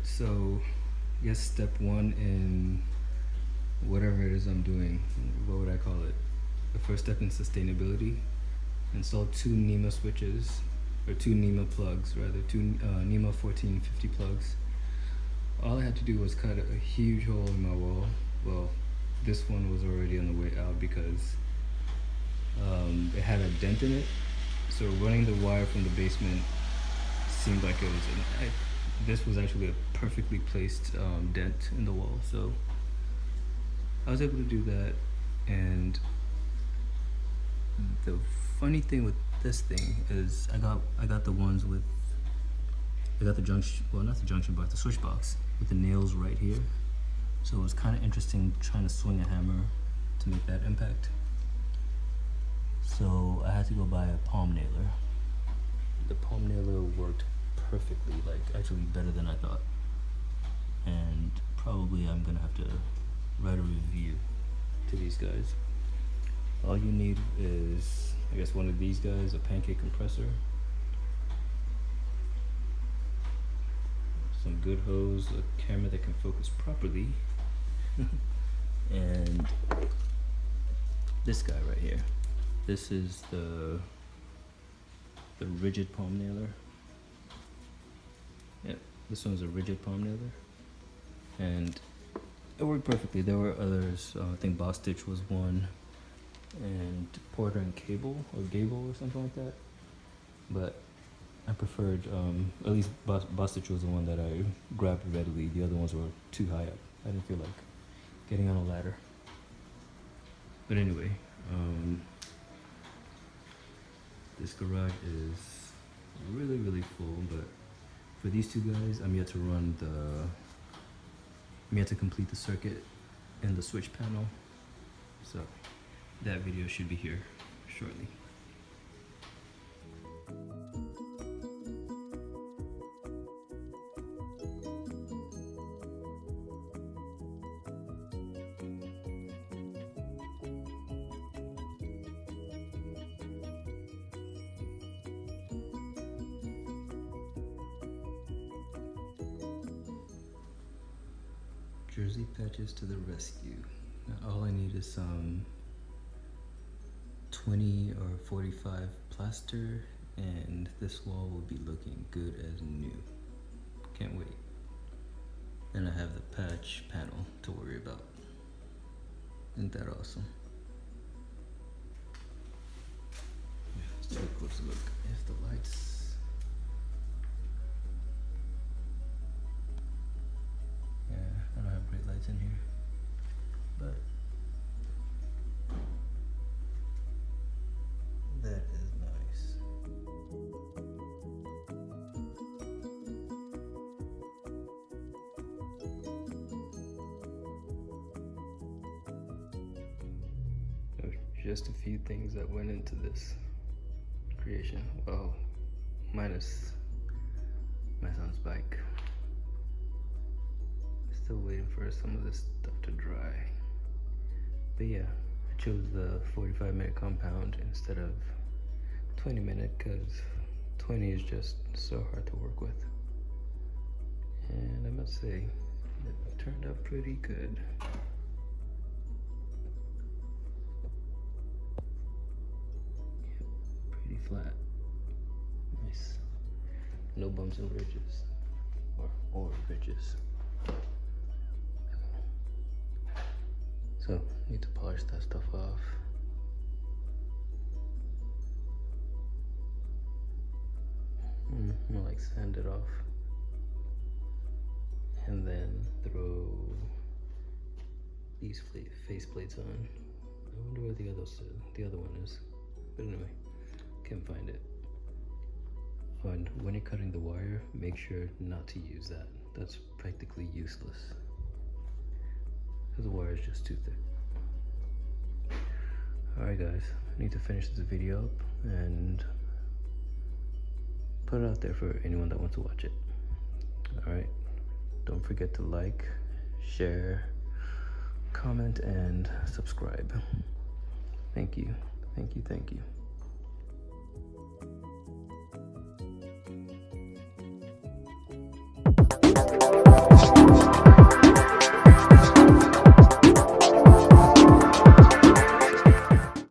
So I guess step one in whatever it is I'm doing, what would I call it? The first step in sustainability. Install two NEMA switches, or two NEMA plugs rather, two NEMA 1450 plugs. All I had to do was cut a huge hole in my wall. Well, this one was already on the way out because it had a dent in it. So running the wire from the basement seemed like it was this was actually a perfectly placed dent in the wall. So I was able to do that. And the funny thing with this thing is I got the ones with, I got the junction, well, not the junction box, the switch box with the nails right here. So it was kind of interesting trying to swing a hammer to make that impact. So I had to go buy a palm nailer. The palm nailer worked perfectly, like actually better than I thought. And probably I'm gonna have to write a review to these guys. All you need is, I guess, one of these guys, a pancake compressor, some good hose, a camera that can focus properly, and this guy right here. This is the rigid palm nailer. Yep, this one's a rigid palm nailer, and it worked perfectly. There were others. I think Boss Stitch was one, and Porter and Gable or something like that. But I preferred, at least Boss Stitch was the one that I grabbed readily. The other ones were too high up. I didn't feel like getting on a ladder. But anyway, this garage is really, really full, but for these two guys, I'm yet to complete the circuit in the switch panel. So that video should be here shortly. Jersey patches to the rescue. Now all I need is some 20 or 45 plaster, and this wall will be looking good as new. Can't wait. And I have the patch panel to worry about. Isn't that awesome? Yeah, let's take a closer look. If the lights, I don't have great lights in here, but that is nice. There's just a few things that went into this creation. Well, minus my son's bike. Still waiting for some of this stuff to dry. But yeah, I chose the 45-minute compound instead of 20-minute because 20 is just so hard to work with. And I must say, it turned out pretty good. Yep, pretty flat. Nice. No bumps and ridges. Or ridges. So, need to polish that stuff off. I'm gonna like sand it off. And then throw these face plates on. I wonder where the other one is. But anyway, can't find it. And when you're cutting the wire, make sure not to use that. That's practically useless, because the wire is just too thick. Alright guys, I need to finish this video up and put it out there for anyone that wants to watch it. Alright, don't forget to like, share, comment, and subscribe. Thank you, thank you, thank you.